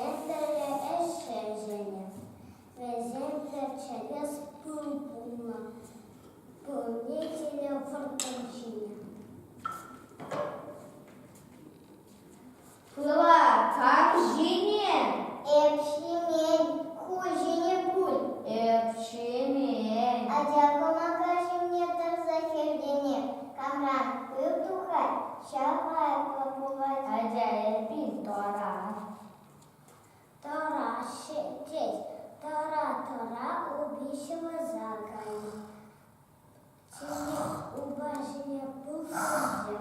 Везентая ешеження, везентая через пулпуна, полнителя форточиня. Слова как жінень. Епшімень, хужінь-буль. Епшемень. А дякома каже мені та захердені, камран вивтухай, щавай попувай. Адя епін тора. Тора шететь, тора убіщила закані. Ціні убаження пуфу.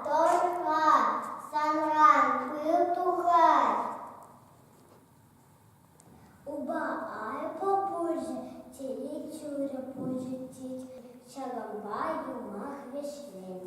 Торха, санран, вивтухай. Уба ай попозже, тілі чуря позже тіть, чаламбаю мах вишневі.